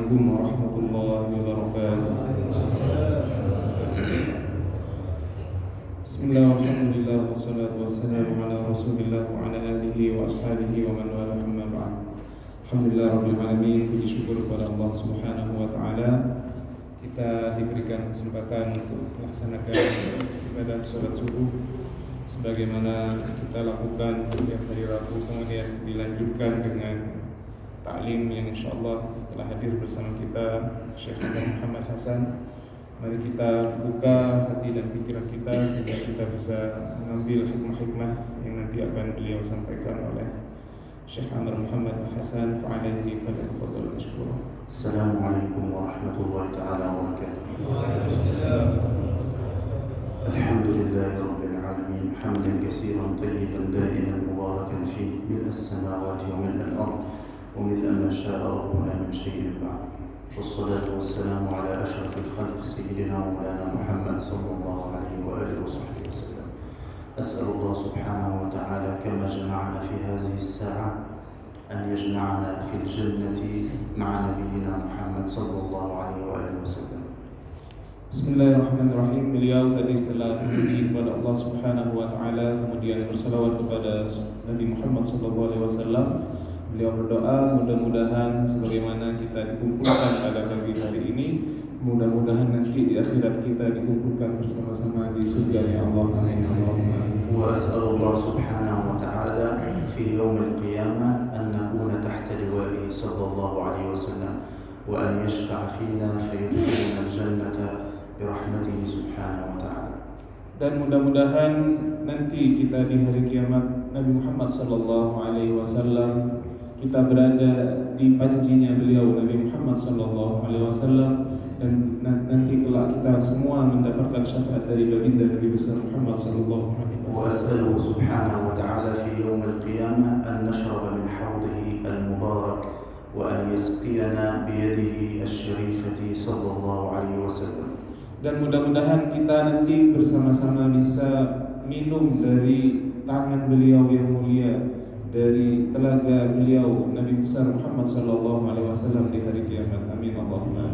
Assalamualaikum warahmatullahi wabarakatuh. Bismillah, alhamdulillah, wassalatu wassalamu ala rasulillah wa ala alihi wa ashabihi wa man wala amma ba'd. Alhamdulillah rabbil alamin, puji syukur kepada Allah subhanahu wa ta'ala. Kita diberikan kesempatan untuk melaksanakan ibadah sholat subuh sebagaimana kita lakukan setiap hari Rabu, kemudian dilanjutkan dengan ta'lim yang insyaAllah telah hadir bersama kita Syekh Muhammad Hasan. Mari kita buka hati dan pikiran kita sehingga kita bisa mengambil hikmah-hikmah yang nanti akan beliau sampaikan oleh Syekh Muhammad Hasan. Fa'alaihi falyatafadhal mashkura. Assalamualaikum warahmatullahi ta'ala wabarakatuh. Alhamdulillahi rabbil alamin, hamdan katsiran tayyiban da'iman mubarakan fihi, mil'a as-samawati wa mil'a al-ard wa mil'a ma syaa rabbuna min shay'in ba'd. Wassalatu wassalamu ala ashrafil khalq sayyidina wa maulana Muhammad sallallahu alaihi wa alihi wa sahbihi wasallam. As'alullah subhanahu wa ta'ala kama jama'ana fi hadhihi as-sa'a an yajma'ana fil jannati ma'a nabiyyina Muhammad sallallahu alaihi wa alihi wasallam. Bismillahirrahmanirrahim. Beliau tadi setelah memuji kepada Allah subhanahu wa ta'ala, kemudian bersalawat kepada Nabi Muhammad sallallahu alaihi wasallam, beliau berdoa mudah-mudahan sebagaimana kita dikumpulkan pada pagi hari ini, mudah-mudahan nanti di akhirat kita dikumpulkan bersama-sama di surga ya Allah. Amin. Wa as'alullah subhanahu wa ta'ala fi yawmil qiyamah an nakuna tahta liwa'ihi sallallahu alaihi wasallam wa an yashfa'a fina fayudkhilna al-jannata birahmatihi subhanahu wa ta'ala. Dan mudah-mudahan nanti kita di hari kiamat Nabi Muhammad sallallahu alaihi wasallam, kita berada di pancinya beliau Nabi Muhammad sallallahu alaihi wasallam, dan nanti kelak kita semua mendapatkan syafaat dari baginda Nabi besar Muhammad sallallahu alaihi wasallam. Wa as'aluhu subhanahu wa ta'ala fi yawmil qiyamah an nashraba min hawdihi al-mubarak wa an yasqiyana bi yadihi asy-syarifati sallallahu alaihi wasallam. Dan mudah-mudahan kita nanti bersama-sama bisa minum dari tangan beliau yang mulia, dari telaga beliau Nabi besar Muhammad sallallahu alaihi wasallam di hari kiamat. Amin Allahumma.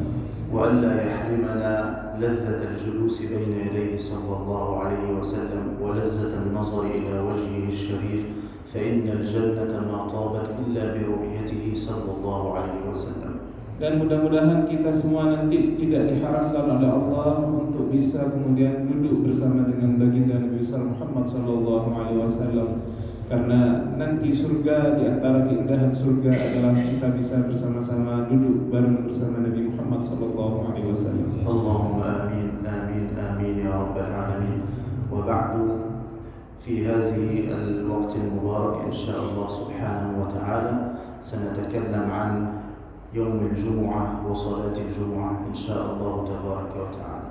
Wa alla yahrimana lazzat al-julus baina yadayhi sallallahu alaihi wasallam wa lazzat an-nazar ila wajhihi asy-syarif fa inna al-jannata ma tabat illa bi ru'yatihi sallallahu alaihi wasallam. Dan mudah-mudahan kita semua nanti tidak diharamkan oleh Allah untuk bisa kemudian duduk bersama dengan baginda Nabi besar Muhammad sallallahu alaihi wasallam, karena nanti surga, di antara keindahan surga adalah kita bisa bersama-sama duduk bareng bersama Nabi Muhammad sallallahu alaihi wasallam. Allahumma amin amin amin ya rabbal alamin. Wa ba'du, fi hadhihi al-waqt al-mubarak insyaallah subhanahu wa ta'ala sanatakallam an يوم الجمعة وصلاة الجمعة إن شاء الله تبارك وتعالى.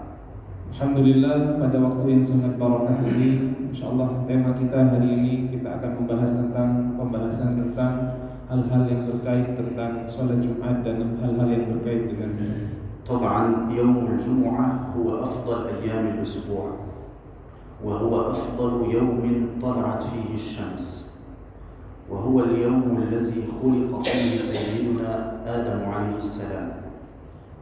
Alhamdulillah, pada waktu yang sangat barakah ini, insyaallah tema kita hari ini kita akan membahas tentang pembahasan tentang hal-hal yang berkait tentang sholat Jumat dan hal-hal yang berkait dengannya. طبعا يوم الجمعة هو أفضل أيام الأسبوع وهو أفضل يوم طلعت فيه الشمس وهو اليوم الذي خلق فيه سيدنا آدم عليه السلام.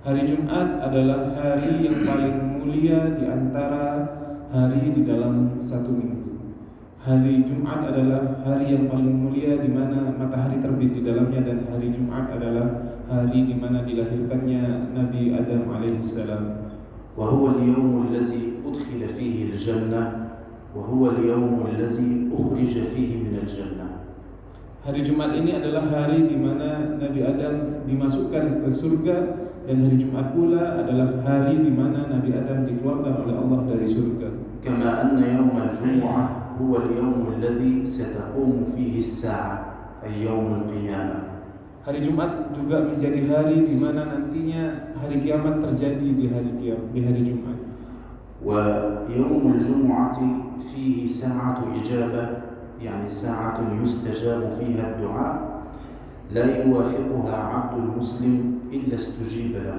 Hari Jumat adalah hari yang paling mulia di antara hari di dalam satu minggu. Hari Jumat adalah hari yang paling mulia di mana matahari terbit di dalamnya, dan hari Jumat adalah hari di mana dilahirkannya Nabi Adam alaihi salam. وهو اليوم الذي أدخل فيه الجنة وهو اليوم الذي أخرج فيه من الجنة. Hari Jumat ini adalah hari di mana Nabi Adam dimasukkan ke surga, dan hari Jumat pula adalah hari di mana Nabi Adam dikeluarkan oleh Allah dari surga. كما أن يوم الجمعة هو اليوم الذي ستقوم فيه الساعة أي يوم القيامة. Hari Jumat juga menjadi hari di mana nantinya hari kiamat terjadi di hari Jumat. ويوم الجمعة فيه ساعة إجابة، يعني ساعة يستجاب فيها الدعاء لا يوافقها عبد المسلم إلا استجيب له.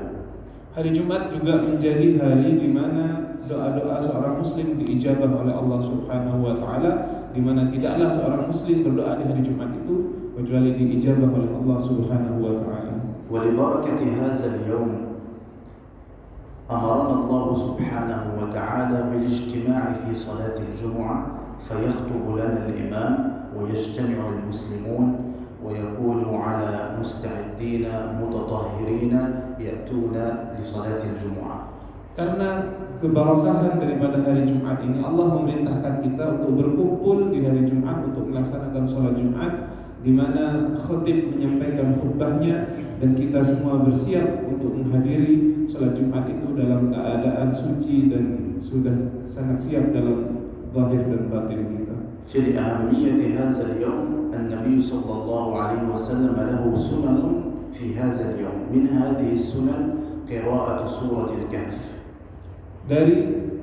Hari Jumat juga menjadi hari di mana doa-doa seorang muslim diijabah oleh Allah Subhanahu wa taala, di mana tidaklah seorang muslim berdoa di hari Jumat itu kecuali diijabah oleh Allah Subhanahu wa taala. ولبركة هذا اليوم أمرنا الله سبحانه وتعالى بالاجتماع في صلاة الجمعة فيخطب لنا الإمام ويجتمع المسلمون ويكونوا على مستعدين متطهرين يأتون لصلاة الجمعة. Karena keberkahan daripada hari Jumat ini, Allah memerintahkan kita untuk berkumpul di hari Jumat untuk melaksanakan sholat Jumat, di mana khatib menyampaikan khutbahnya dan kita semua bersiap untuk menghadiri sholat Jumat itu dalam keadaan suci dan sudah sangat siap dalam zahir dan batin kita. في أهمية هذا اليوم النبي صلى الله عليه وسلم له سنن في هذا اليوم، من هذه السنن قراءة سورة الكهف. Dari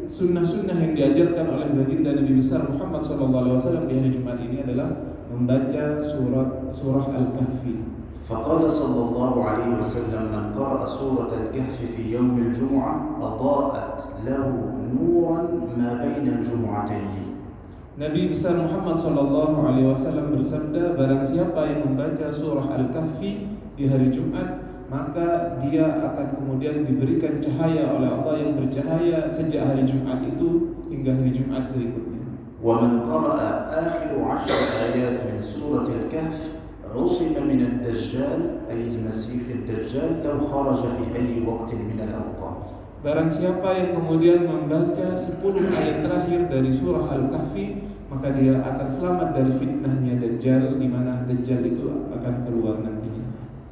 sunnah-sunnah yang diajarkan oleh baginda Nabi besar Muhammad SAW di hari Jumat ini adalah membaca surah Al-Kahfi. فقال صلى الله عليه وسلم من قرأ سورة الكهف في يوم الجمعة أضاءت له نورا ما بين الجمعتين. Nabi besar Muhammad SAW bersabda, barang siapa yang membaca surah Al-Kahfi di hari Jumat, maka dia akan kemudian diberikan cahaya oleh Allah yang bercahaya sejak hari Jumat itu hingga hari Jumat berikutnya. ومن قرأ آخر 10 آيات من سورة الكهف عصم من الدجال أي المسيح الدجال لو خرج في أي وقت من الأوقات. Barang siapa yang kemudian membaca 10 ayat terakhir dari surah Al-Kahfi, maka dia akan selamat dari fitnahnya Dajjal, di mana Dajjal itu akan keluar nantinya.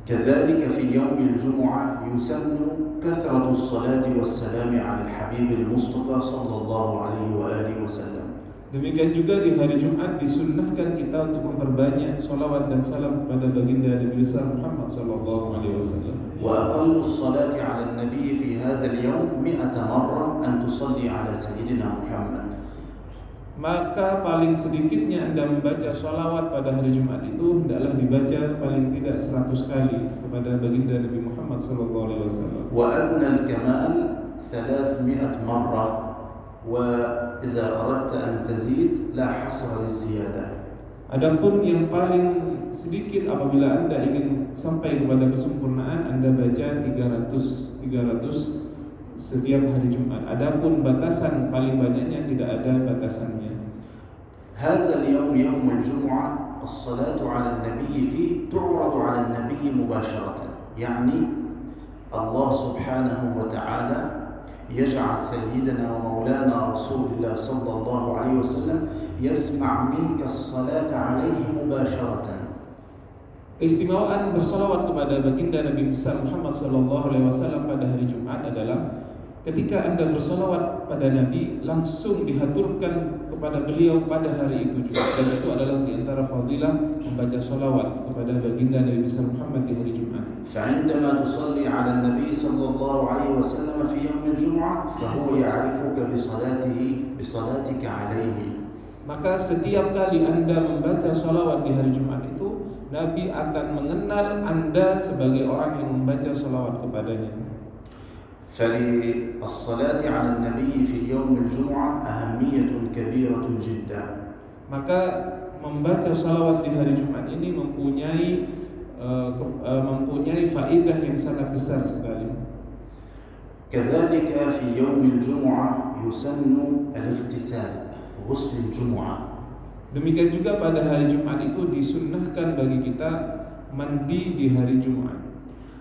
كذلك في يوم الجمعة يسن كثرة الصلاة والسلام على الحبيب المصطفى صلى الله عليه وآله وسلم. Demikian juga di hari Jumat disunnahkan kita untuk memperbanyak salawat dan salam kepada baginda Nabi besar Muhammad sallallahu alaihi wasallam. وأقل الصلاة على النبي في هذا اليوم 100 مرة أن تصلي على سيدنا محمد. Maka paling sedikitnya Anda membaca salawat pada hari Jumat itu hendaklah dibaca paling tidak 100 kali kepada baginda Nabi Muhammad sallallahu alaihi wasallam. وأدنى الكمال 300 مرة وإذا أردت أن تزيد لا حصر للزيادة. Adapun yang paling sedikit apabila Anda ingin sampai kepada kesempurnaan, Anda baca 300 setiap hari Jumat. Adapun batasan paling banyaknya tidak ada batasannya. هذا اليوم يوم الجمعة الصلاة على النبي فيه تعرض على النبي مباشرة، يعني الله سبحانه وتعالى يجعل سيدنا ومولانا رسول الله صلى الله عليه وسلم يسمع منك الصلاة عليه مباشرة. Keistimewaan bersalawat kepada baginda Nabi besar Muhammad sallallahu alaihi wasallam pada hari Jumat adalah ketika Anda bersalawat pada Nabi, langsung dihaturkan kepada beliau pada hari itu juga. Dan itu adalah di antara fadilah membaca salawat kepada baginda Nabi besar Muhammad di hari Jumat. فعندما تصلي على النبي صلى الله عليه وسلم في يوم الجمعة فهو يعرفك بصلاتك عليه. Maka setiap kali Anda membaca salawat di hari Jumat itu, Nabi akan mengenal Anda sebagai orang yang membaca salawat kepadanya. فللصلاة على النبي في يوم الجمعة أهمية كبيرة جدا. Maka membaca salawat di hari Jumat ini mempunyai faedah yang sangat besar sekali. كذلك في يوم الجمعة يسن الاغتسال غسل الجمعة. Demikian juga pada hari Jumat itu disunnahkan bagi kita mandi di hari Jumat.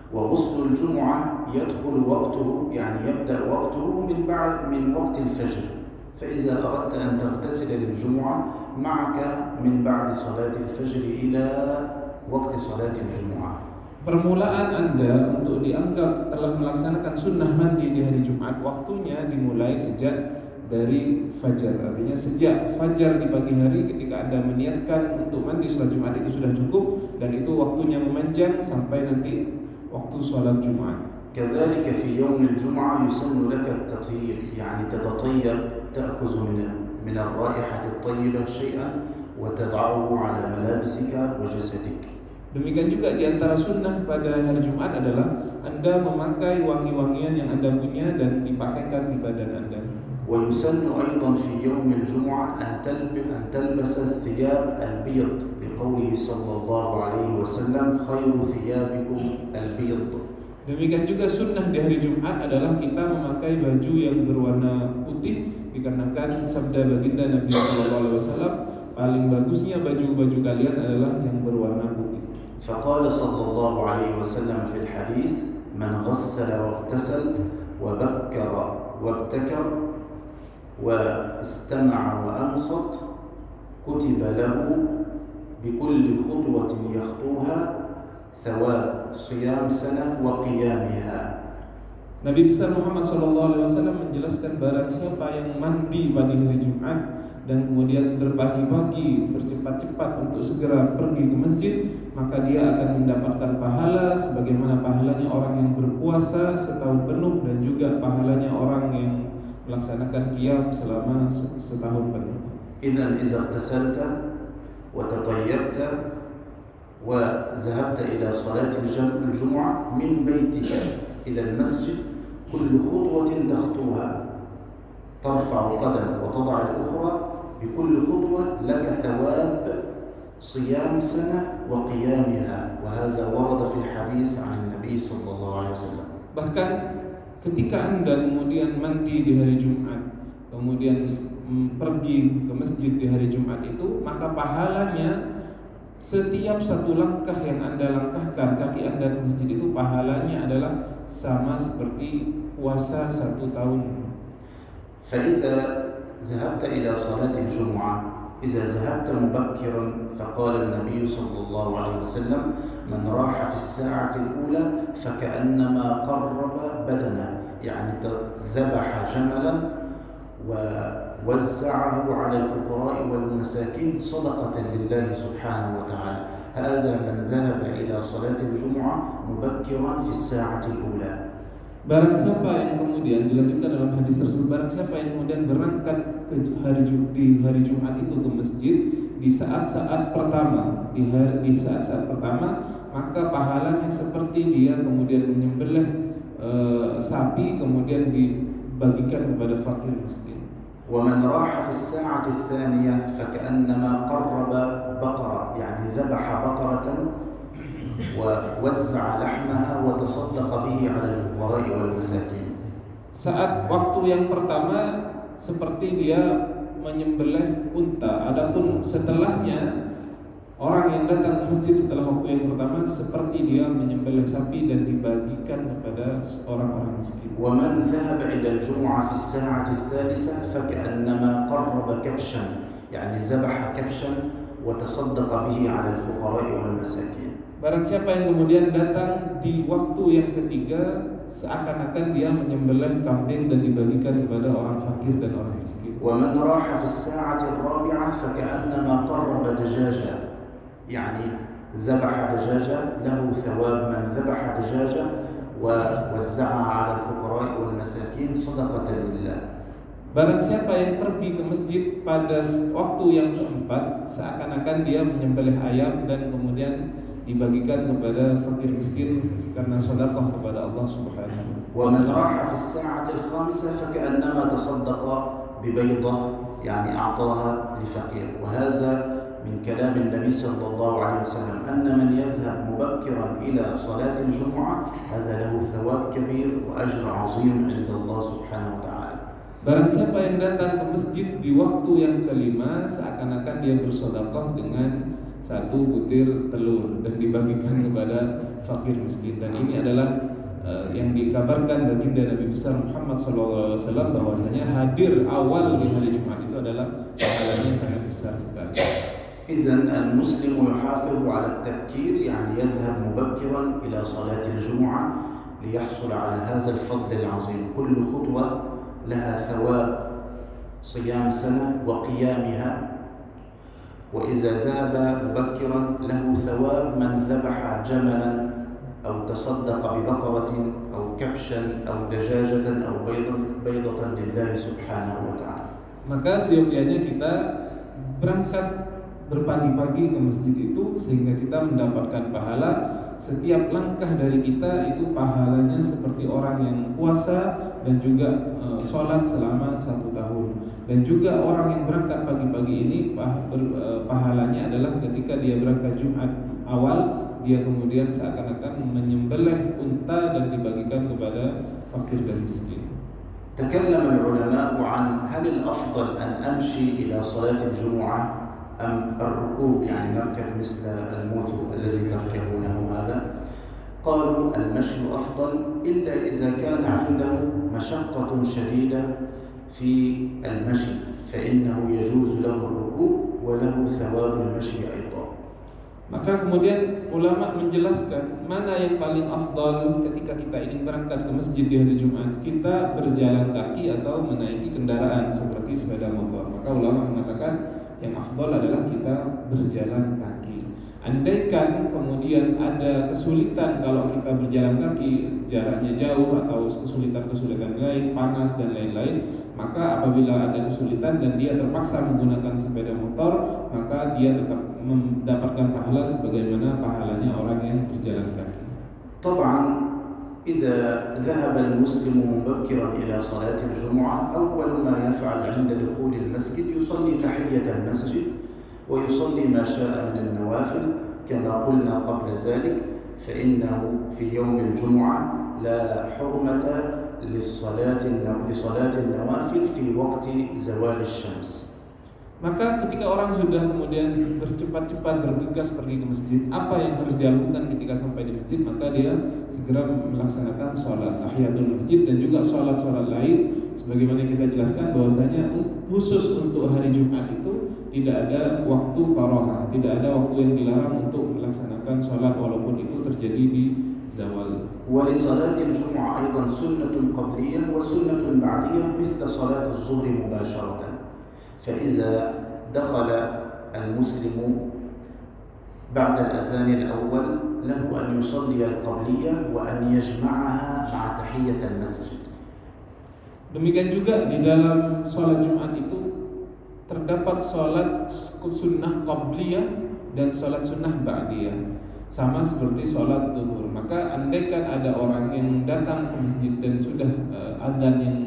وغسل الجمعة يدخل وقته يعني يبدأ وقته من وقت الفجر، فإذا أردت أن تغتسل للجمعة معك من بعد صلاة الفجر إلى وقت صلاة الجمعة. Permulaan Anda untuk dianggap telah melaksanakan sunnah mandi di hari Jumat, waktunya dimulai sejak dari fajar. Artinya sejak fajar di pagi hari ketika Anda meniatkan untuk mandi salat Jumat itu sudah cukup, dan itu waktunya memanjang sampai nanti waktu salat Jumat. كذلك في يوم الجمعة يسن لك التطيب، يعني تتطيب تأخذ من الرائحة الطيبة شيئا وتضعه على ملابسك وجسدك. Demikian juga di antara sunnah pada hari Jumat adalah Anda memakai wangi-wangian yang Anda punya dan dipakaikan di badan Anda. ويسن أيضا في يوم الجمعة أن تلبس الثياب البيض لقوله صلى الله عليه وسلم خير ثيابكم البيض. Demikian juga sunnah di hari Jumat adalah kita memakai baju yang berwarna putih dikarenakan sabda baginda Nabi SAW, paling bagusnya baju-baju kalian adalah yang berwarna putih. فقال صلى الله عليه وسلم في الحديث من غسل واغتسل وبكر وابتكر واستمع وأنصت كتب له بكل خطوة يخطوها ثواب صيام سنة وقيامها. Nabi besar Muhammad SAW menjelaskan barang siapa yang mandi pada hari Jumat dan kemudian berpagi-pagi bercepat-cepat untuk segera pergi ke masjid, maka dia akan mendapatkan pahala sebagaimana pahalanya orang yang berpuasa setahun penuh dan juga pahalanya orang yang melaksanakan qiyam selama setahun penuh. إذن إذا اغتسلت وتطيبت وذهبت إلى صلاة الجمعة من بيتك إلى المسجد كل خطوة تخطوها ترفع قدم وتضع الأخرى بكل خطوة لك ثواب صيام سنة وقيامها وهذا ورد في الحديث عن النبي صلى الله عليه وسلم. Bahkan ketika Anda kemudian mandi di hari Jumat, kemudian pergi ke masjid di hari Jumat itu, maka pahalanya setiap satu langkah yang Anda langkahkan, kaki Anda ke masjid itu pahalanya adalah sama seperti puasa 1 tahun. فإذا ذهبت إلى صلاة الجمعة إذا ذهبت مبكرا فقال النبي صلى الله عليه وسلم من راح في الساعة الأولى فكأنما قرب بدنه يعني ذبح جملا ووزعه على الفقراء والمساكين صدقة لله سبحانه وتعالى. هذا من ذهب إلى صلاة الجمعة مبكرا في الساعة الأولى. Barang siapa yang kemudian dilanjutkan dalam hadis tersebut, barang siapa yang kemudian berangkat ke di hari Jumat itu ke masjid di saat-saat pertama, di saat-saat pertama, maka pahalanya seperti dia kemudian menyembelih sapi kemudian dibagikan kepada fakir miskin. ومن راح في الساعة الثانية فكأنما قرب بقرة يعني ذبح بقرة ووزع لحمها وتصدق به على الفقراء والمساكين. Saat waktu yang pertama seperti dia menyembelih unta, adapun setelahnya orang yang datang ke masjid setelah waktu yang pertama seperti dia menyembelih sapi dan dibagikan kepada orang-orang miskin. ومن ذهب إلى الجمعة في الساعة الثالثة فكأنما قرب كبشا يعني ذبح كبشا وتصدق به على الفقراء والمساكين. Barang siapa yang kemudian datang di waktu yang ketiga, seakan-akan dia menyembelih kambing dan dibagikan kepada orang fakir dan orang miskin. ومن راح في الساعة الرابعة فكأنما قرب دجاجة يعني ذبح دجاجة له ثواب من ذبح دجاجة ووزعها على الفقراء والمساكين صدقة لله. Barang siapa yang pergi ke masjid pada waktu yang keempat, seakan-akan dia menyembelih ayam dan kemudian dibagikan kepada fakir miskin karena sedekah kepada Allah Subhanahu. ومن راح في الساعة الخامسة فكأنما تصدق ببيضة يعني أعطاها لفقير. وهذا من كلام النبي صلى الله عليه وسلم أن من يذهب مبكرا إلى صلاة الجمعة هذا له ثواب كبير وأجر عظيم عند الله سبحانه وتعالى. Barang siapa yang datang ke masjid di waktu yang kelima, seakan-akan dia bersedekah dengan 1 butir telur dan dibagikan kepada fakir miskin. Dan ini adalah yang dikabarkan baginda Nabi besar Muhammad SAW bahwasanya hadir awal di hari Jumat itu adalah pahalanya sangat besar sekali. إذن المسلم يحافظ على التبكير يعني يذهب مبكرا إلى صلاة الجمعة ليحصل على هذا الفضل العظيم. كل خطوة لها ثواب صيام سنة وقيامها. وإذا ذهب مبكرا له ثواب من ذبح جملا أو تصدق ببقرة أو كبشا أو دجاجة أو بيضة لله سبحانه وتعالى. Maka seyogyanya kita berangkat berpagi-pagi ke masjid itu sehingga kita mendapatkan pahala. Setiap langkah dari kita itu pahalanya seperti orang yang puasa dan juga sholat selama 1 tahun. Dan juga orang yang berangkat pagi-pagi ini pahalanya adalah ketika dia berangkat Jumat awal, dia kemudian seakan-akan menyembelih unta dan dibagikan kepada fakir dan miskin. تكلم العلماء عن هل الأفضل أن أمشي إلى صلاة الجمعة أم الركوب، يعني نركب مثل الموتو الذي تركبونه هذا. قالوا المشي أفضل إلا إذا كان عنده مشقة شديدة في المشي فإنه يجوز له الركوب وله ثواب المشي أيضا. Maka kemudian ulama menjelaskan mana yang paling afdal ketika kita ingin berangkat ke masjid di hari Jumat, kita berjalan kaki atau menaiki kendaraan seperti sepeda motor. Maka ulama mengatakan yang afdal adalah kita berjalan kaki. Andaikan kemudian ada kesulitan kalau kita berjalan kaki, jaraknya jauh atau kesulitan-kesulitan lain, panas dan lain-lain, maka apabila ada kesulitan dan dia terpaksa menggunakan sepeda motor, maka dia tetap mendapatkan pahala sebagaimana pahalanya orang yang berjalan kaki. طبعا إذا ذهب المسلم مبكرا إلى صلاة الجمعة أول ما يفعل عند دخول المسجد يصلي تحية المسجد ويصلي ما شاء من النوافل كما قلنا قبل ذلك، فإنه في يوم الجمعة لا حرمة لصلاة النوافل في وقت زوال الشمس. Maka ketika orang sudah kemudian bercepat-cepat bergegas pergi ke masjid, apa yang harus dia lakukan ketika sampai di masjid? Maka dia segera melaksanakan sholat tahiyatul masjid dan juga sholat-sholat lain. Sebagaimana kita jelaskan bahwasanya khusus untuk hari Jumat itu tidak ada waktu karaha, tidak ada waktu yang dilarang untuk melaksanakan sholat walaupun itu terjadi di zawal. ولصلاة الجمعة أيضا سنة قبلية وسنة بعدية مثل صلاة الظهر مباشرة. فإذا دخل المسلم بعد الأذان الأول له أن يصلي القبلية وأن يجمعها مع تحية المسجد. Demikian juga di dalam sholat Jumat itu terdapat sholat sunnah qabliyah dan sholat sunnah ba'diyah, sama seperti sholat zuhur. Maka andaikan ada orang yang datang ke masjid dan sudah adzan yang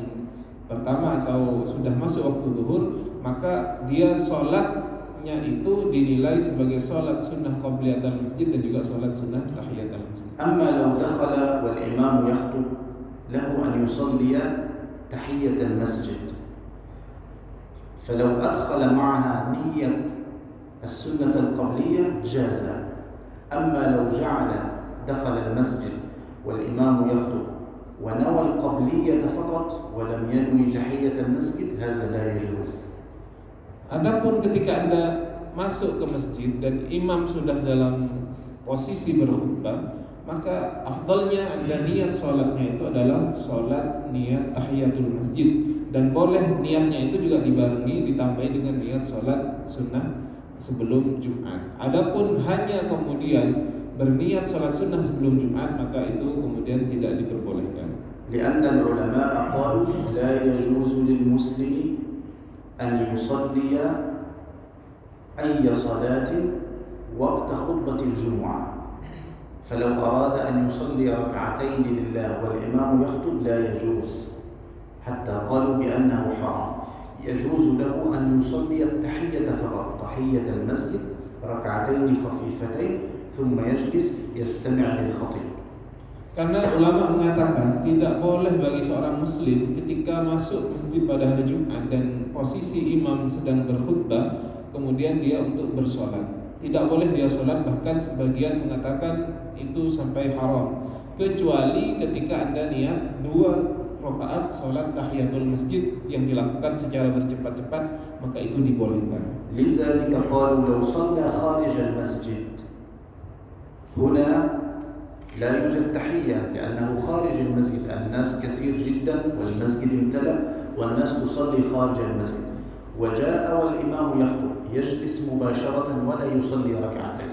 pertama atau sudah masuk waktu zuhur, maka dia sholatnya itu dinilai sebagai sholat sunnah qabliyatul masjid dan juga sholat sunnah tahiyatul masjid. أما لو دخل والإمام يخطب له أن يصلي تحية المسجد، فلو أدخل معها نية السنة القبلية جاز. أما لو جعل دخل المسجد والإمام يخطب ونوى القبلية فقط ولم ينوي تحية المسجد هذا لا يجوز. Adapun ketika Anda masuk ke masjid dan imam sudah dalam posisi berkhutbah, maka afdalnya Anda niat sholatnya itu adalah sholat niat tahiyatul masjid, dan boleh niatnya itu juga dibarengi ditambahi dengan niat sholat sunnah sebelum Jumat. Adapun hanya kemudian berniat sholat sunnah sebelum Jumat, maka itu kemudian tidak diperbolehkan. لأن العلماء قالوا لا يجوز للمسلم أن يصلي أي صلاة وقت خطبة الجمعة، فلو أراد أن يصلي ركعتين لله والإمام يخطب لا يجوز، حتى قالوا بأنه حرام. يجوز له أن يصلي التحية فقط، تحية المسجد ركعتين خفيفتين ثم يجلس يستمع للخطيب. Karena ulama mengatakan tidak boleh bagi seorang muslim ketika masuk masjid pada hari Jumat dan posisi imam sedang berkhutbah kemudian dia untuk bersolat. Tidak boleh dia solat, bahkan sebagian mengatakan itu sampai haram, kecuali ketika Anda niat 2 rakaat solat tahiyatul masjid yang dilakukan secara bercepat-cepat, maka itu dibolehkan. لذلك قالوا لو صلى خارج المسجد هنا لا يوجد تحية لأنه خارج المسجد، الناس كثير جدا والمسجد امتلأ والناس تصلي خارج المسجد، وجاء والإمام يخطب يجلس مباشرة ولا يصلي ركعتين.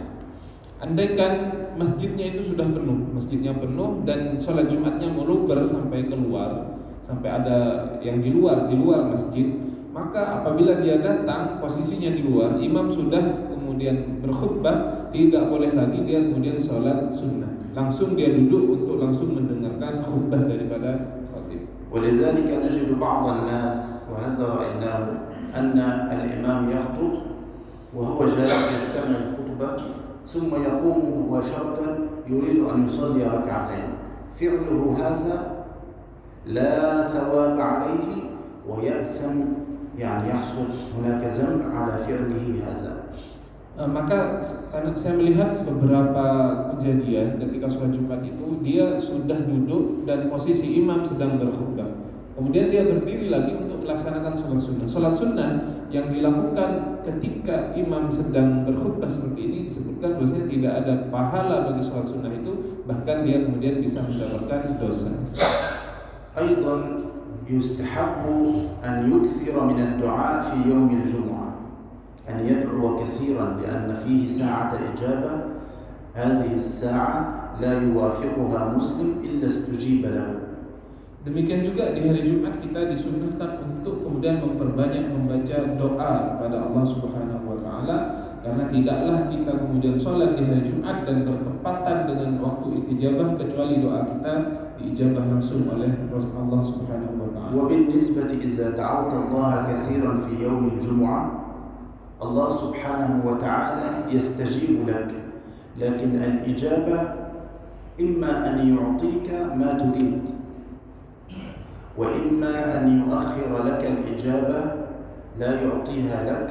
Andaikan masjidnya itu sudah penuh, masjidnya penuh dan sholat Jumatnya meluber sampai keluar, sampai ada yang di luar masjid, maka apabila dia datang posisinya di luar, imam sudah kemudian berkhutbah, tidak boleh lagi dia kemudian sholat sunnah. Langsung dia duduk untuk langsung mendengarkan khutbah daripada khatib. ولذلك نجد بعض الناس وهذا رأيناه أن الإمام يخطب وهو جالس يستمع الخطبة ثم يقوم مباشرة يريد أن يصلي ركعتين. فعله هذا لا ثواب عليه ويأثم، يعني يحصل هناك ذنب على فعله هذا. Maka karena saya melihat beberapa kejadian ketika sholat Jumat itu dia sudah duduk dan posisi imam sedang berkhutbah, kemudian dia berdiri lagi untuk melaksanakan sholat sunnah. Sholat sunnah yang dilakukan ketika imam sedang berkhutbah seperti ini disebutkan bahwasanya tidak ada pahala bagi sholat sunnah itu, bahkan dia kemudian bisa mendapatkan dosa. أيضا يستحب أن يكثر من الدعاء في يوم الجمعة، أن يدعو كثيرا لأن فيه ساعة إجابة. هذه الساعة لا يوافقها مسلم إلا استجيب له. Demikian juga di hari Jumat kita disunnahkan untuk kemudian memperbanyak membaca doa kepada Allah Subhanahu wa taala, karena tidaklah kita kemudian sholat di hari Jumat dan bertepatan dengan waktu istijabah kecuali doa kita diijabah langsung oleh Allah Subhanahu wa taala. وبالنسبة إذا دعوت الله كثيرا في يوم الجمعة الله سبحانه وتعالى يستجيب لك، لكن الإجابة إما أن يعطيك ما تريد وإما أن يؤخر لك الإجابة لا يعطيها لك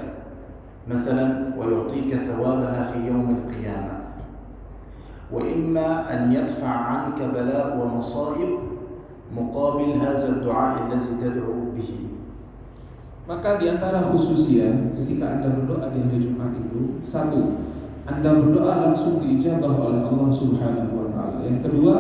مثلا ويعطيك ثوابها في يوم القيامة، وإما أن يدفع عنك بلاء ومصائب مقابل هذا الدعاء الذي تدعو به. Maka di antara khususia ketika Anda berdoa di hari Jumat itu, satu, Anda berdoa langsung diijabah oleh Allah Subhanahu wa taala. Yang kedua,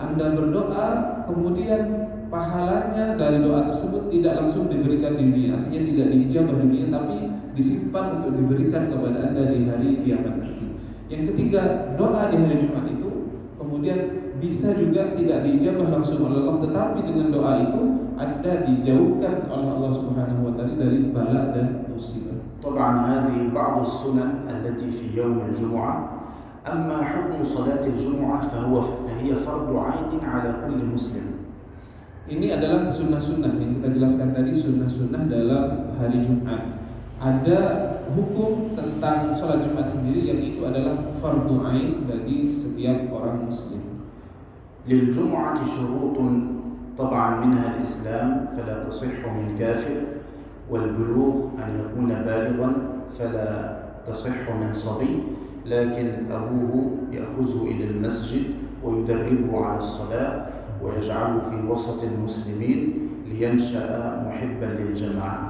Anda berdoa kemudian pahalanya dari doa tersebut tidak langsung diberikan di dunia, artinya tidak diijabah di dunia, tapi disimpan untuk diberikan kepada Anda di hari kiamat nanti. Yang ketiga, doa di hari Jumat itu kemudian bisa juga tidak diijabah langsung oleh Allah, tetapi dengan doa itu Anda dijauhkan oleh Allah Subhanahu wa taala dari bala dan musibah. طبعا هذه بعض السنن التي في يوم الجمعة. أما حكم صلاة الجمعة فهي فرض عين على كل مسلم. Ini adalah sunnah-sunnah yang kita jelaskan tadi, sunnah-sunnah dalam hari Jumat. Ada hukum tentang sholat Jumat sendiri yang itu adalah fardu ain bagi setiap orang muslim. للجمعة شروط طبعا منها الإسلام فلا تصح من كافر، والبلوغ أن يكون بالغا فلا تصح من صبي، لكن أبوه يأخذه إلى المسجد ويدربه على الصلاة ويجعله في وسط المسلمين لينشأ محبا للجماعة.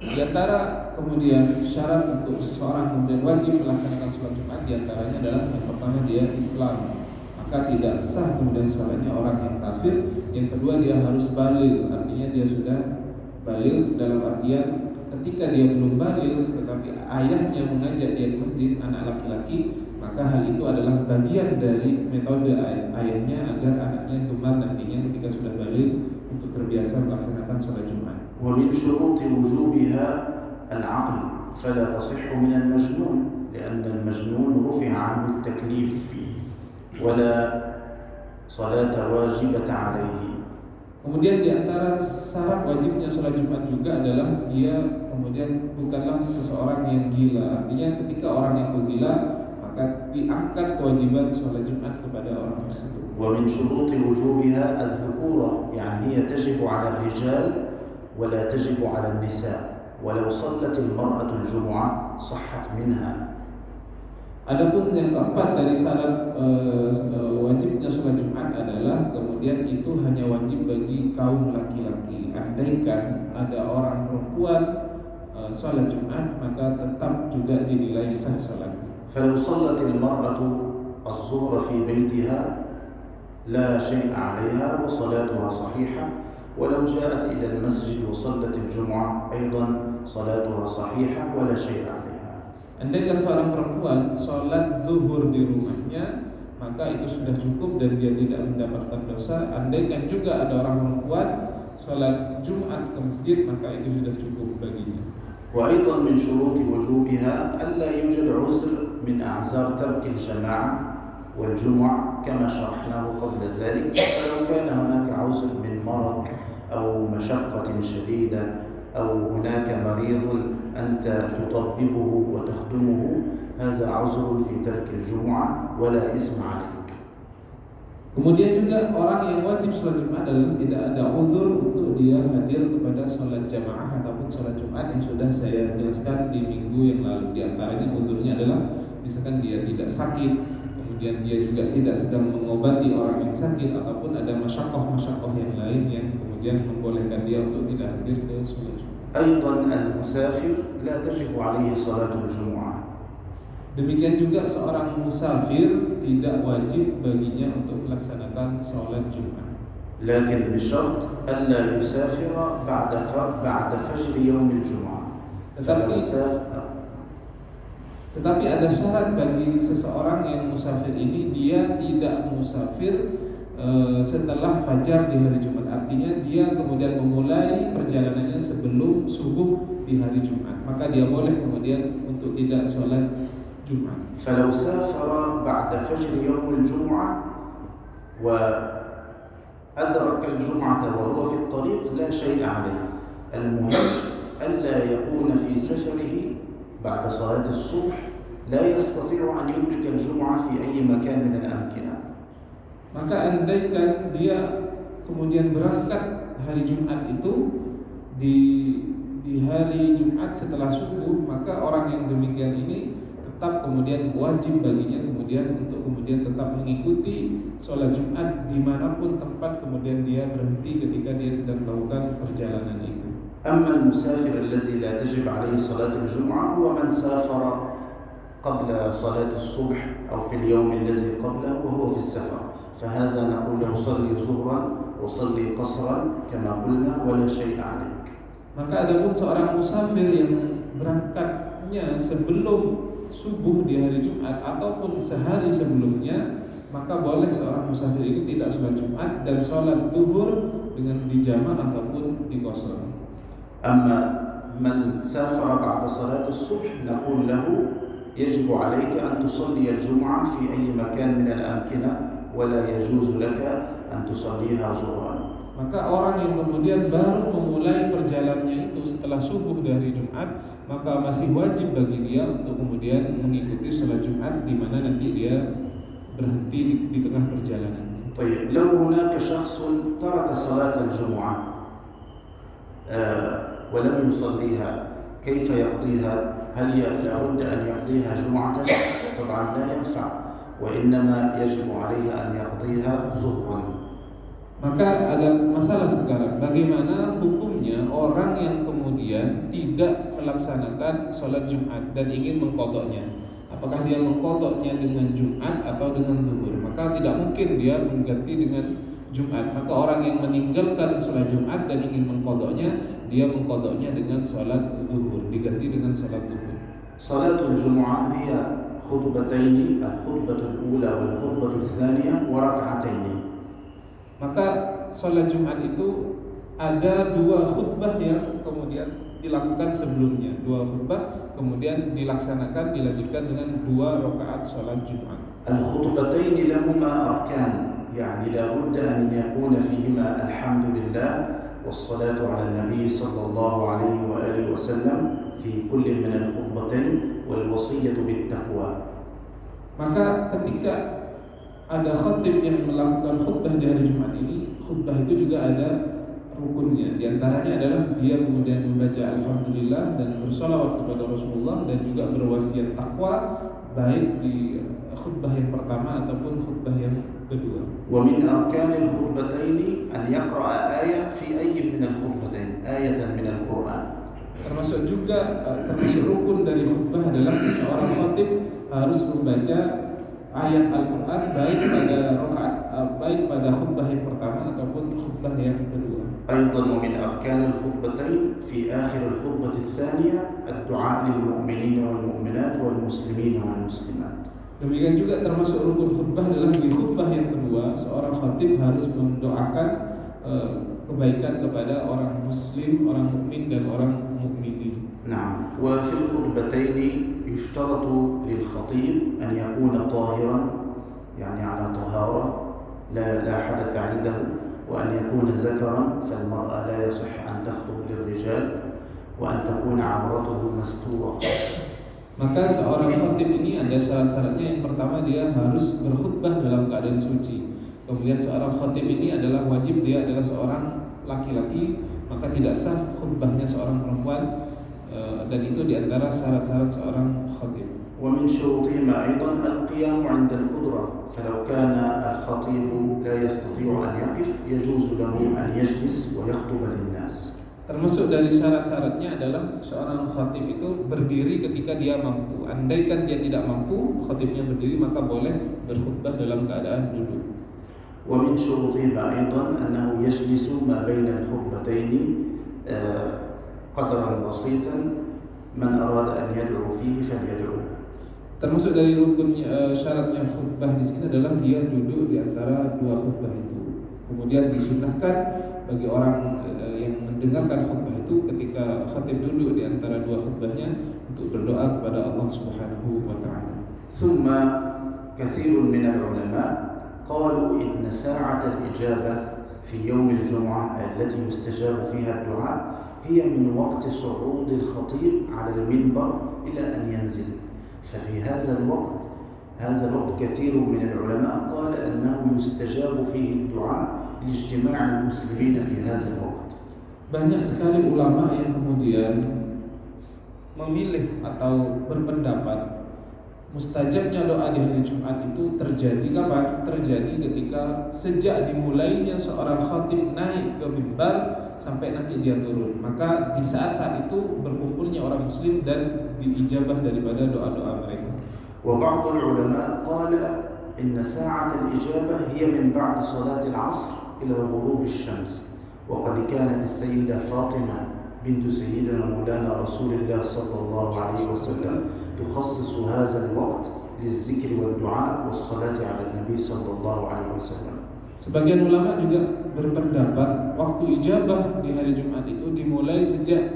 Di antara kemudian syarat untuk seseorang kemudian wajib melaksanakan sholat Jumat diantaranya adalah yang pertama dia Islam, maka tidak sah kemudian sholatnya orang yang kafir. Yang kedua dia harus baligh, artinya dia sudah baligh dalam artian ketika dia belum baligh tetapi ayahnya mengajak dia ke masjid, anak laki-laki, maka hal itu adalah bagian dari metode ayahnya agar anaknya gemar nantinya ketika sudah baligh untuk terbiasa melaksanakan sholat Jumat. ومن شروط وجوبها العقل فلا تصح من المجنون، لأن المجنون رفع عنه التكليف ولا صلاة واجبة عليه. Kemudian di antara syarat wajibnya sholat Jumat juga adalah dia kemudian bukanlah seseorang yang gila. Artinya ketika orang itu gila maka diangkat kewajiban sholat Jumat kepada orang tersebut. ومن شروط وجوبها الذكورة، يعني هي تجب على الرجال ولا تجب على النساء، ولو صلت المرأة الجمعة صحت منها. Adapun yang keempat dari syarat wajibnya sholat Jumat adalah kemudian itu hanya wajib bagi kaum laki-laki. Andaikan ada orang perempuan sholat Jumat maka tetap juga dinilai sah sholatnya. فلو صلت المرأة الظهر في بيتها لا شيء عليها وصلاتها صحيحة، ولو جاءت إلى المسجد وصلت الجمعة أيضا صلاتها صحيحة ولا شيء عليها. Andaikan seorang perempuan sholat zuhur di rumahnya maka itu sudah cukup dan dia tidak mendapatkan dosa. Andaikan juga ada orang perempuan sholat Jumat ke masjid maka itu sudah cukup baginya. وأيضا من شروط وجوبها ألا يوجد عذر من أعذار ترك الجماعة والجمع كما شرحناه قبل ذلك. فلو كان هناك عذر من مرض أو مشقة شديدة أو هناك مريض أنت تطببه وتخدمه، هذا عذر في ترك الجمعة ولا إثم عليك. Kemudian juga orang yang wajib sholat Jumat adalah tidak ada uzur untuk dia hadir kepada sholat jamaah ataupun sholat Jumat yang sudah saya jelaskan di minggu yang lalu. Di antaranya uzurnya adalah misalkan dia tidak sakit, kemudian dia juga tidak sedang mengobati orang yang sakit, ataupun ada masyakoh yang lain yang kemudian membolehkan dia untuk tidak hadir ke sholat Jumat. أيضا المسافر لا تجب عليه صلاة الجمعة. Demikian juga seorang musafir tidak wajib baginya untuk melaksanakan sholat Jumat. لكن بشرط ألا يسافر بعد فجر يوم الجمعة. Tetapi ada syarat bagi seseorang yang musafir ini, dia tidak musafir setelah fajar di hari Jumat. Artinya dia kemudian memulai perjalanannya sebelum subuh di hari Jumat, maka dia boleh kemudian untuk tidak sholat Jumat. فلو سافر بعد فجر يوم الجمعة وأدرك الجمعة وهو في الطريق لا شيء عليه. المهم ألا يكون في سفره بعد صلاة الصبح لا يستطيع أن يدرك الجمعة في أي مكان من الأمكنة. Maka andaikan dia kemudian berangkat hari Jumat itu di hari Jumat setelah subuh, maka orang yang demikian ini tetap kemudian wajib baginya kemudian untuk kemudian tetap mengikuti sholat Jumat dimanapun tempat kemudian dia berhenti ketika dia sedang melakukan perjalanan itu. أما المسافر الذي لا تجب عليه صلاة الجمعة هو من سافر قبل صلاة الصبح أو في اليوم الذي قبله وهو في السفر، فهذا نقول له صلي ظهرا وصلي قصرا كما قلنا ولا شيء عليك. Maka adapun seorang musafir yang berangkatnya sebelum subuh di hari Jumat ataupun sehari sebelumnya, maka boleh seorang musafir ini tidak sholat Jumat dan sholat zuhur dengan dijamak ataupun dikosor. أما من سافر بعد صلاة الصبح نقول له يجب عليك أن تصلي الجمعة في أي مكان من الأمكنة ولا يجوز لك أن تصليها ظهرا. Maka orang yang kemudian baru memulai perjalanannya itu setelah subuh dari Jumat, maka masih wajib bagi dia untuk kemudian mengikuti sholat Jumat di mana nanti dia berhenti di tengah perjalanan. طيب لو هناك شخص ترك صلاة الجمعة ولم يصليها كيف يقضيها؟ هل لابد أن يقضيها جمعة؟ طبعا لا ينفع، وإنما يجب عليه أن يقضيها ظهرا. Maka ada masalah sekarang, bagaimana hukumnya orang yang kemudian tidak melaksanakan sholat Jumat dan ingin mengqadha'nya? Apakah dia mengqadha'nya dengan Jumat atau dengan zuhur? Maka tidak mungkin dia mengganti dengan Jumat. Maka orang yang meninggalkan sholat Jumat dan ingin mengqadha'nya, dia mengqadha'nya dengan sholat zuhur, diganti dengan sholat zuhur. Salatul Jumu'ah hiya khutbataini, al-khutbatul ula wal khutbatul thaniyah wa rak'ataini. Maka sholat Jumat itu ada dua khutbah yang kemudian dilakukan sebelumnya, dua khutbah kemudian dilaksanakan dilanjutkan dengan dua rakaat sholat Jumat. Al-khutbatayn lahuma arkan, yani la budda an yakuna fihima alhamdulillah wassalatu ala nabi sallallahu alaihi wa alihi wasallam fi kulli min al-khutbatayn wal wasiyatu bit taqwa. Maka ketika ada khatib yang melakukan khutbah di hari Jumat ini, khutbah itu juga ada rukunnya. Di antaranya adalah dia kemudian membaca alhamdulillah dan bersalawat kepada Rasulullah dan juga berwasiat takwa baik di khutbah yang pertama ataupun khutbah yang kedua. Wa min arkanil khutbataini an yaqra'a ayah fi ayyin min al-khutbatain, ayatan min al-Qur'an. Termasuk rukun dari khutbah adalah seorang khatib harus membaca ayat Al-Quran baik pada khutbah yang pertama ataupun khutbah yang kedua. أيضا من أركان الخطبتين في آخر الخطبة الثانية الدعاء للمؤمنين والمؤمنات والمسلمين والمسلمات. Demikian juga termasuk rukun khutbah adalah di khutbah yang kedua seorang khatib harus mendoakan kebaikan kepada orang muslim, orang mukmin dan orang mukminin. Nah, الخطبتين يشترط للخطيب أن يكون طاهرا، يعني على طهارة لا حدث عنده، وأن يكون ذكرا، فالمرأة لا يصح أن تخطب للرجال، وأن تكون عورته مستورة. Maka seorang khatib ini ada syarat-syaratnya. Yang pertama, dia harus berkhutbah dalam keadaan suci. Kemudian seorang khatib ini adalah wajib dia adalah seorang laki-laki, maka tidak sah khutbahnya seorang perempuan, dan itu diantara syarat-syarat seorang khatib. ومن شروطهما أيضا القيام عند القدرة، فلو كان الخطيب لا يستطيع أن يقف يجوز له أن يجلس ويخطب للناس. Termasuk dari syarat-syaratnya adalah seorang khatib itu berdiri ketika dia mampu. Andaikan dia tidak mampu, khatibnya berdiri, maka boleh berkhutbah dalam keadaan duduk. ومن شروطهما أيضا أنه يجلس ما بين الخطبتين قدرا بسيطا، من أراد أن يدعو فيه فليدعو. Termasuk dari rukunnya syaratnya khutbah di sini adalah dia duduk di antara dua khutbah itu. Kemudian disunahkan bagi orang yang mendengarkan khutbah itu ketika khatib duduk di antara dua khutbahnya untuk berdoa kepada Allah Subhanahu wa taala. ثم كثير من العلماء قالوا إن ساعة الإجابة في يوم الجمعة التي يستجاب فيها الدعاء هي من وقت صعود الخطيب على المنبر إلى أن ينزل. ففي هذا الوقت كثير من العلماء قال أنه يستجاب فيه الدعاء لاجتماع المسلمين في هذا الوقت. Banyak sekali ulama yang kemudian memilih atau berpendapat mustajabnya doa di hari Jumat itu terjadi kapan? Terjadi ketika sejak dimulainya seorang khatib naik ke mimbar sampai nanti dia turun. Maka di saat-saat itu berkumpulnya orang muslim dan diijabah daripada doa-doa mereka. وبعض العلماء قال إن ساعة الإجابة هي من بعد صلاة العصر إلى غروب الشمس، وقد كانت السيدة فاطمة بنت سيدنا مولانا رسول الله صلى الله عليه وسلم تخصص هذا الوقت للذكر والدعاء والصلاة على النبي صلى الله عليه وسلم. Sebagian ulama juga berpendapat waktu ijabah di hari Jumat itu dimulai sejak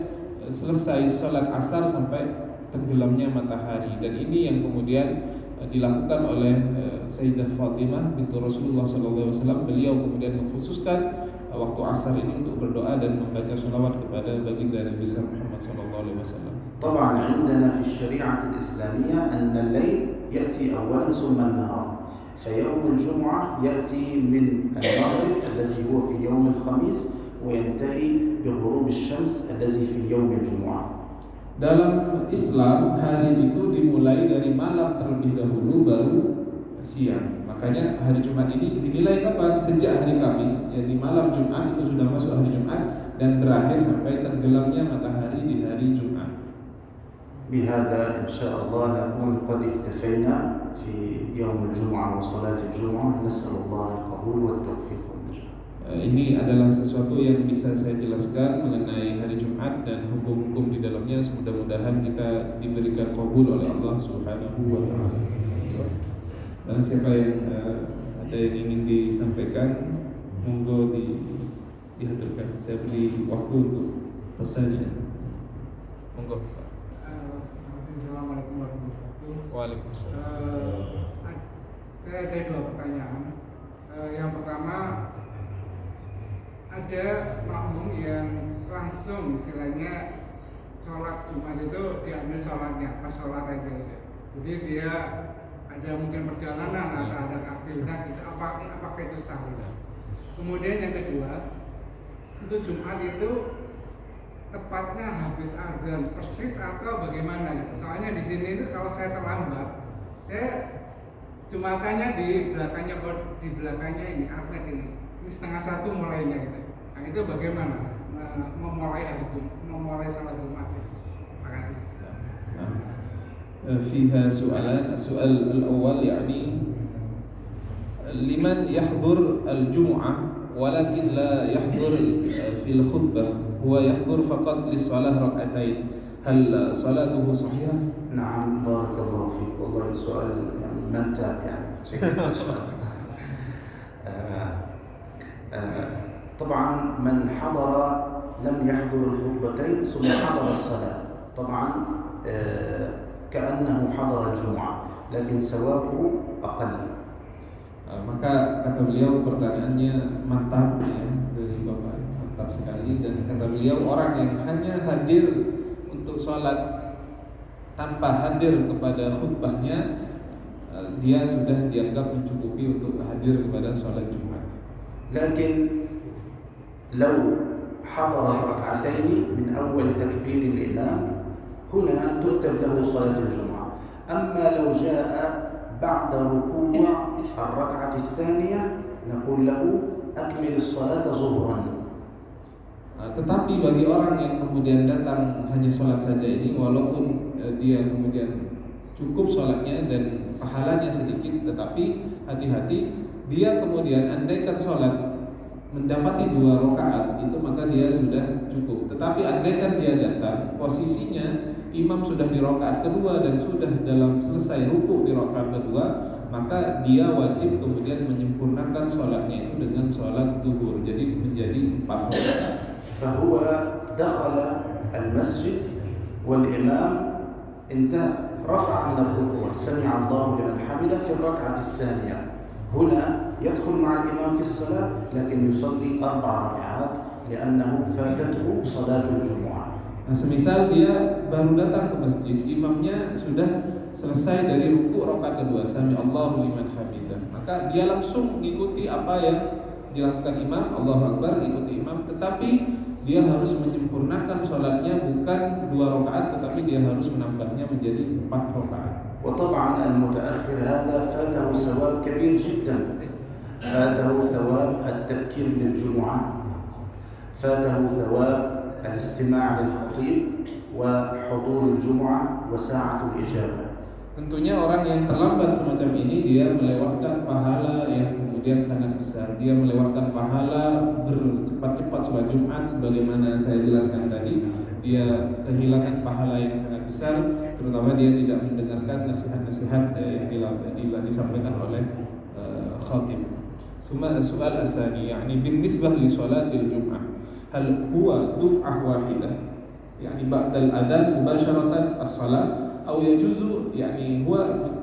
selesai sholat asar sampai tenggelamnya matahari, dan ini yang kemudian dilakukan oleh Sayyidah Fatimah bintu Rasulullah SAW. Beliau kemudian mengkhususkan waktu asar ini untuk berdoa dan membaca sholawat kepada baginda Nabi Muhammad SAW. طبعا عندنا في الشريعة الإسلامية أن الليل يأتي أولا ثم النهار، فيوم الجمعة يأتي من المغرب الذي هو في يوم الخميس وينتهي بغروب الشمس الذي في يوم الجمعة. Dalam Islam hari itu dimulai dari malam terlebih dahulu baru siang. Makanya hari Jumat ini dinilai kapan? Sejak hari Kamis, jadi malam Jumat itu sudah masuk hari Jumat dan berakhir sampai tenggelamnya matahari di hari Jumat. بهذا إن شاء الله نكون قد اكتفينا في يوم الجمعة وصلاة الجمعة، نسأل الله القبول والتوفيق والنجاح. Ini adalah sesuatu yang bisa saya jelaskan mengenai hari Jumat dan hukum-hukum di dalamnya. Mudah-mudahan kita diberikan kabul oleh Allah Subhanahu wa taala. Dan siapa yang ada yang ingin disampaikan, monggo dihaturkan. Saya beri waktu untuk pertanyaan. Monggo. Assalamualaikum warahmatullahi wabarakatuh. Waalaikumsalam. Saya ada dua pertanyaan. Yang pertama, ada makmum yang langsung istilahnya sholat Jumat itu diambil sholatnya pas sholat aja gitu. Jadi dia ada mungkin perjalanan atau ada aktivitas itu, apakah itu sah gitu. Kemudian yang kedua, untuk Jumat itu tepatnya habis adzan persis atau bagaimana? Soalnya di sini itu kalau saya terlambat, saya Jumatannya di belakangnya ini atlet ini 12:30 mulainya gitu. Nah itu bagaimana memulai salat Jumat? Terima kasih. فيها سؤالان. السؤال الأول يعني لمن يحضر الجمعة ولكن لا يحضر في الخطبة، هو يحضر فقط للصلاة ركعتين، هل صلاته صحيحة؟ نعم بارك الله فيك، والله سؤال يعني من تاب يعني طبعا من حضر لم يحضر الخطبتين ثم حضر الصلاة طبعا كأنه حضر الجمعة لكن ثوابه أقل. Maka kata beliau, pertanyaannya mantap ya dari Bapak, mantap sekali. Dan kata beliau, orang yang hanya hadir untuk sholat tanpa hadir kepada khutbahnya, dia sudah dianggap mencukupi untuk hadir kepada sholat Jumat. لكن لو حضر الركعتين من أول تكبير الإمام هنا تكتب له صلاة الجمعة. أما لو جاء بعد ركوع الركعة الثانية نقول له أكمل الصلاة ظهرا. Tetapi bagi orang yang kemudian datang hanya sholat saja ini, walaupun dia kemudian cukup sholatnya dan pahalanya sedikit, tetapi hati-hati, dia kemudian andaikan sholat mendapati 2 rakaat itu, maka dia sudah cukup. Tetapi andaikan dia datang posisinya imam sudah di rakaat kedua dan sudah dalam selesai ruku di rakaat kedua, maka dia wajib kemudian menyempurnakan sholatnya itu dengan sholat zuhur, jadi menjadi 4 rakaat. فهو دخل المسجد والإمام انتهى رفع من الركوع سمع الله لمن حمده في الركعة الثانية، هنا يدخل مع الإمام في الصلاة لكن يصلي 4 ركعات لأنه فاتته صلاة الجمعة. Nah, semisal dia baru datang ke masjid, imamnya sudah selesai dari ruku rakaat kedua, sami Allahu liman hamidah, maka dia langsung mengikuti apa yang dilakukan imam, Allahu Akbar, ikuti imam, tetapi dia harus menyempurnakan sholatnya bukan 2 rakaat, tetapi dia harus menambahnya menjadi 4 rakaat. وطبعا المتأخر هذا فاته ثواب كبير جدا، فاته ثواب التبكير للجمعة، فاته ثواب الاستماع للخطيب وحضور الجمعة وساعة الإجابة. Tentunya orang yang terlambat semacam ini, dia melewatkan pahala yang kemudian sangat besar. Dia melewatkan pahala bercepat-cepat sholat Jumat, sebagaimana saya jelaskan tadi. Dia kehilangan pahala yang sangat besar, terutama dia tidak mendengarkan nasihat-nasihat yang disampaikan oleh khatib. Soal asani, yani بالنسبة لصلاة الجمعة هل هو دفعة واحدة يعني بعد الأذان مباشرة الصلاة أو يجوز يعني هو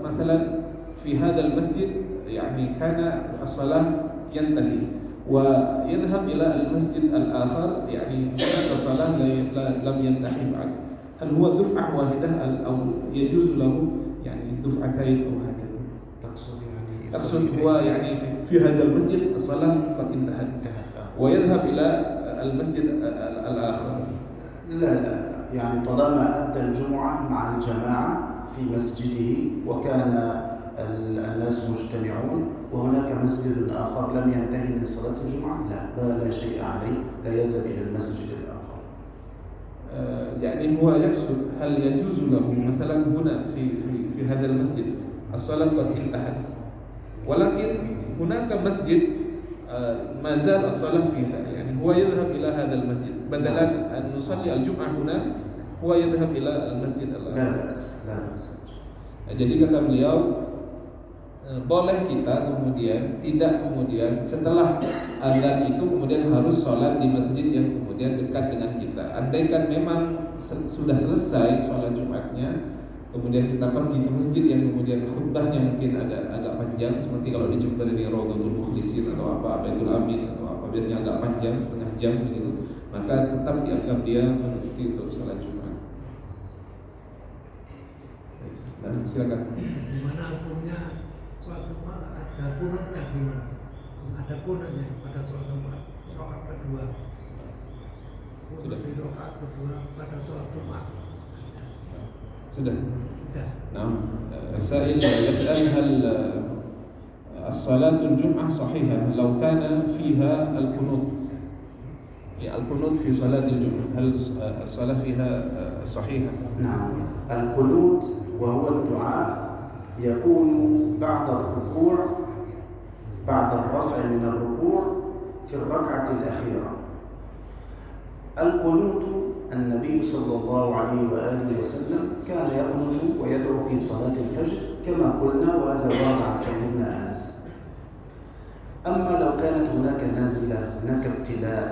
مثلا في هذا المسجد يعني كان الصلاة ينتهي ويذهب إلى المسجد الآخر يعني هناك صلاة لم ينتهي بعد، هل هو دفعة واحدة أو يجوز له يعني دفعتين أو هكذا؟ تقصد هو يعني في هذا المسجد الصلاة قد انتهت ويذهب إلى المسجد الآخر؟ لا يعني طالما أدى الجمعة مع الجماعة في مسجده وكان الناس مجتمعون وهناك مسجد آخر لم ينتهي من صلاة الجمعة، لا شيء عليه، لا يذهب إلى المسجد الآخر. يعني هو يقصد هل يجوز له مثلا هنا في هذا المسجد الصلاة قد انتهت ولكن هناك مسجد ما زال الصلاة فيها، يعني هو يذهب إلى هذا المسجد بدلا أن نصلي الجمعة هنا هو يذهب إلى المسجد الآخر. لا بأس. Jadi kata beliau, boleh kita kemudian tidak kemudian setelah azan itu kemudian harus sholat di masjid yang kemudian dekat dengan kita. Andaikan memang sudah selesai sholat Jumatnya, kemudian kita pergi ke masjid yang kemudian khutbahnya mungkin agak panjang, seperti kalau di Jember ini Raudhatul Mukhlisin atau Baitul Amin atau apa, biasanya agak panjang, setengah jam begitu, maka tetap dianggap dia menutupi untuk sholat Jumat. Nah, silakan. Gimana punya sholat Jumat ada kunutnya gimana? Ada kunutnya pada sholat Jumat rakaat kedua. Sudah di rakaat kedua pada sholat Jumat. Sudah. نعم. السائل يسأل هل الصلاة الجمعة صحيحة لو كان فيها القنوت؟ القنوت في صلاة الجمعة هل الصلاة فيها صحيحة؟ نعم، القنوت وهو الدعاء يكون بعد الركوع، بعد الرفع من الركوع في الركعة الأخيرة. القنوت النبي صلى الله عليه وآله وسلم كان يقنط ويدعو في صلاة الفجر كما قلنا، وهذا ورد عن سيدنا أنس. أما لو كانت هناك نازلة، هناك ابتلاء،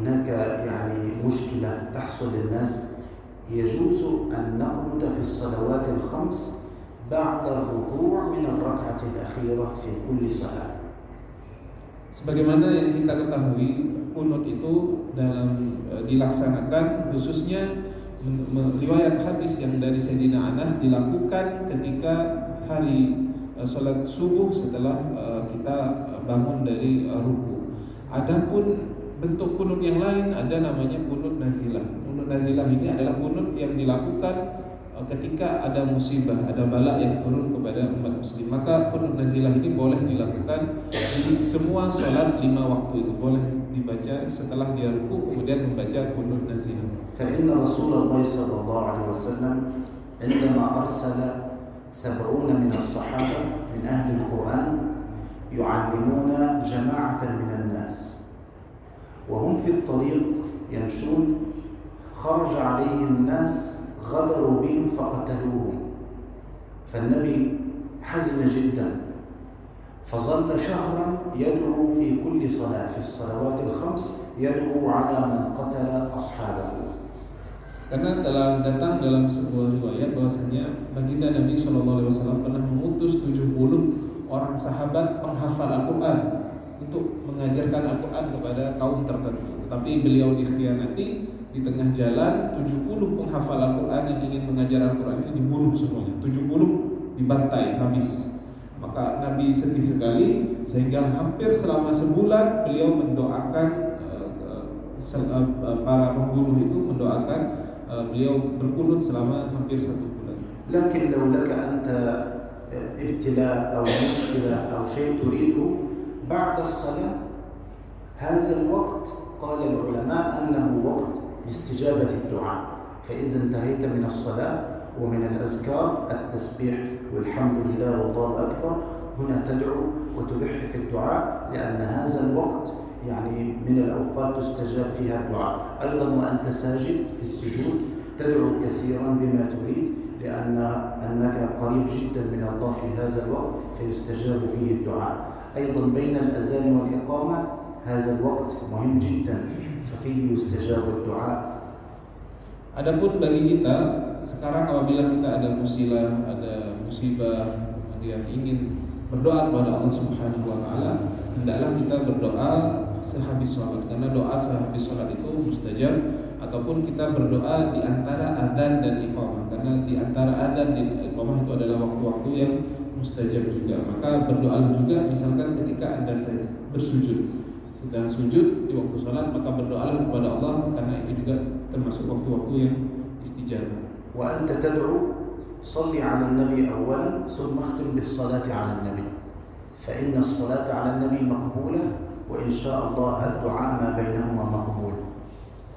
هناك يعني مشكلة تحصل للناس، يجوز أن نقعد في الصلوات الخمس بعد الركوع من الركعة الأخيرة في كل صلاة. Sebagaimana yang kita ketahui, kunut itu dilaksanakan khususnya riwayat hadis yang dari Sayyidina Anas dilakukan ketika hari salat subuh setelah kita bangun dari ruku. Adapun bentuk kunut yang lain ada namanya kunut nazilah. Kunut nazilah ini adalah kunut yang dilakukan ketika ada musibah, ada bala yang turun kepada umat muslim. Maka kunut nazilah ini boleh dilakukan di semua salat 5 waktu itu, boleh dibaca setelah dia ruku kemudian membaca kunut nazilah. فإن رسول الله صلى الله عليه وسلم عندما أرسل 70 من الصحابة من أهل القرآن يعلمون جماعة من الناس وهم في الطريق يمشون خرج عليهم ناس غدروا بهم فقتلوهم فالنبي حزن جدا فظل شهرا يدعو في كل صلاة في الصلوات الخمس يدعو على من قتل أصحابه. Karena telah datang dalam sebuah riwayat bahwasanya baginda Nabi SAW pernah mengutus 70 orang sahabat penghafal Al-Quran untuk mengajarkan Al-Quran kepada kaum tertentu. Tetapi beliau dikhianati di tengah jalan, 70 penghafal Al-Quran yang ingin mengajar Al-Quran ini dibunuh semuanya, 70 dibantai habis. Maka Nabi sedih sekali sehingga hampir selama sebulan beliau mendoakan para pembunuh itu, mendoakan beliau berkunut selama hampir 1 bulan. لكن لو لك أنت ابتلاء أو مشكلة أو شيء تريده بعد الصلاة هذا الوقت قال العلماء أنه وقت لاستجابة الدعاء. فإذا انتهيت من الصلاة ومن الأذكار التسبيح والحمد لله والله أكبر هنا تدعو وتلح في الدعاء لأن هذا الوقت يعني من الأوقات تستجاب فيها الدعاء. أيضا وأنت ساجد في السجود تدعو كثيرا بما تريد أنك قريب جدا من الله في هذا الوقت فيستجاب فيه الدعاء. أيضا بين الأذان والإقامة هذا الوقت مهم جدا ففيه يستجاب الدعاء. Adapun bagi kita sekarang apabila kita ada musibah, kemudian ingin berdoa kepada Allah Subhanahu wa taala, hendaklah kita berdoa sehabis sholat, karena doa sehabis sholat itu mustajab, ataupun kita berdoa di antara adzan dan iqamah, karena di antara adzan dan iqamah itu adalah waktu-waktu yang mustajab juga. Maka berdoalah juga misalkan ketika Anda bersujud, sedang sujud di waktu sholat, maka berdoalah kepada Allah karena itu juga termasuk waktu-waktu yang istijabah. Wa anta tad'u salli 'ala an-nabi awwalan thumma akhtim bis-salati 'ala an-nabi. Fa inna as-salata 'ala an-nabi maqbulah wa insyaallah ad-du'a ma bainahuma maqbul.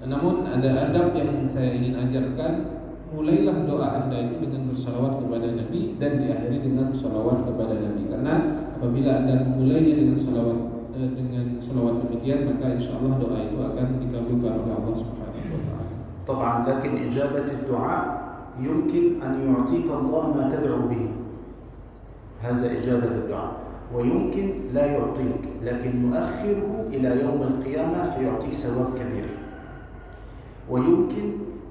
Namun ada adab yang saya ingin ajarkan. Mulailah doa Anda itu dengan bersalawat kepada Nabi dan diakhiri dengan salawat kepada Nabi. Karena apabila Anda memulainya dengan salawat demikian, maka insyaallah doa itu akan dikabulkan oleh Allah Subhanahu wa taala. طبعا لكن إجابة الدعاء يمكن أن يعطيك الله ما تدعو به. هذا إجابة الدعاء. ويمكن لا يعطيك لكن يؤخره إلى يوم القيامة فيعطيك ثواب كبير. ويمكن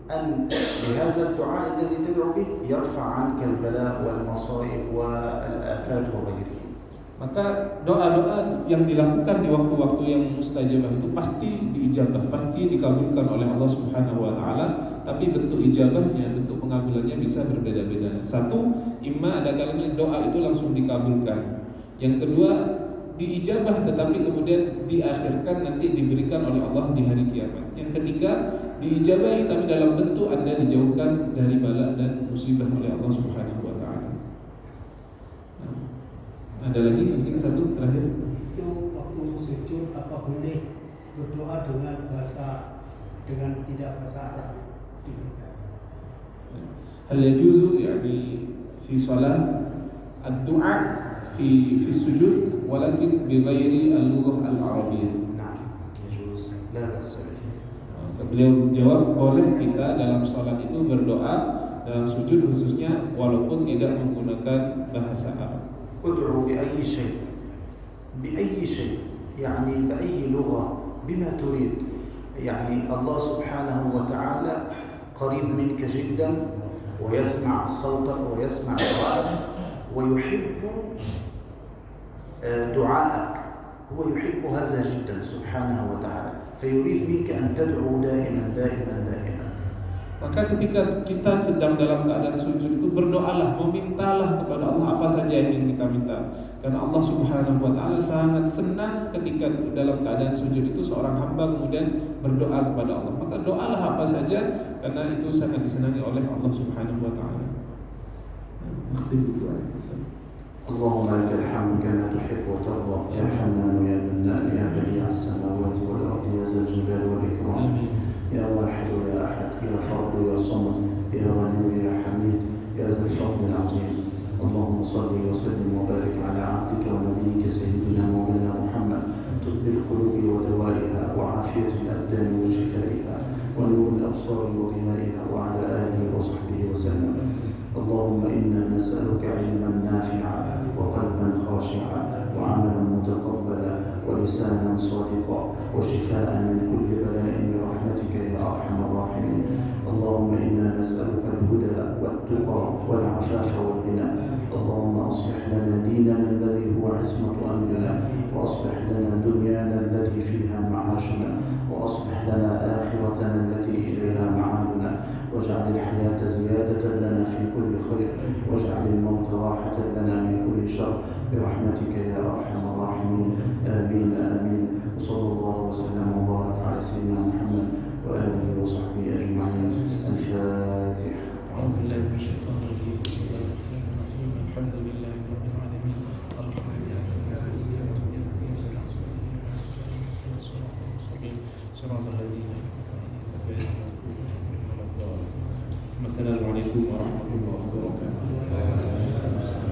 أن بهذا الدعاء الذي تدعو به يرفع عنك البلاء والمصائب والآفات وغيره. Maka doa-doa yang dilakukan di waktu-waktu yang mustajabah itu pasti diijabah, pasti dikabulkan oleh Allah Subhanahu wa taala, tapi bentuk ijabahnya, bentuk pengabulannya bisa berbeda-beda. Satu, imma ada kalanya doa itu langsung dikabulkan. Yang kedua, diijabah tetapi kemudian diakhirkan nanti diberikan oleh Allah di hari kiamat. Yang ketiga, diijabahi tapi dalam bentuk Anda dijauhkan dari bala dan musibah oleh Allah Subhanahu wa taala. Ada lagi mungkin satu terakhir. Itu waktu sujud apa boleh berdoa dengan tidak bahasa Arab? Hal yajuzu yani fi salat ad-du'a fi sujud walakin bighairi al-lughah al-arabiyyah. Nah, yajuz. La ba'sa bihi. Beliau jawab boleh kita dalam salat itu berdoa dalam sujud khususnya walaupun tidak menggunakan bahasa Arab. ادعو بأي شيء يعني بأي لغة بما تريد. يعني الله سبحانه وتعالى قريب منك جدا ويسمع صوتك ويسمع دعائك ويحب دعائك، هو يحب هذا جدا سبحانه وتعالى، فيريد منك أن تدعو دائما دائما دائما. Maka ketika kita sedang dalam keadaan sujud itu berdoalah, memintalah kepada Allah apa saja yang ingin kita minta. Karena Allah Subhanahu wa taala sangat senang ketika dalam keadaan sujud itu seorang hamba kemudian berdoa kepada Allah. Maka doalah apa saja karena itu sangat disenangi oleh Allah Subhanahu wa taala. اللهم لك الحمد كما تحب وترضى يا حنان يا منان يا بديع السماوات والأرض يا ذا الجلال والإكرام يا واحد يا أحد يا فرد يا صمد يا غني يا حميد يا ذا الفضل العظيم. اللهم صل وسلم وبارك على عبدك ونبيك سيدنا مولانا محمد، طب القلوب ودوائها وعافية الأبدان وشفائها ونور الأبصار وضيائها وعلى آله وصحبه وسلم. اللهم إنا نسألك علما نافعا وقلبا خاشعا وعملا متقبلا ولسانا صادقا وشفاء من كل بلاء برحمتك يا أرحم الراحمين. اللهم إنا نسألك الهدى والتقى والعفاف والغنى. اللهم أصلح لنا ديننا الذي هو عصمة أمرنا، وأصلح لنا دنيانا التي فيها معاشنا، وأصلح لنا آخرتنا التي إليها معادنا، واجعل الحياة زيادة لنا في كل خير، واجعل الموت راحة لنا من كل شر برحمتك يا أرحم الراحمين. آمين آمين. وصلى الله وسلم وبارك على سيدنا محمد وآله وصحبه أجمعين. الفاتحة. أعوذ بالله من الشيطان الرجيم. بسم الله الرحمن الرحيم. الحمد لله رب العالمين الرحمن الرحيم صراط الذين أنعمت عليهم. Assalamualaikum warahmatullahi wabarakatuh.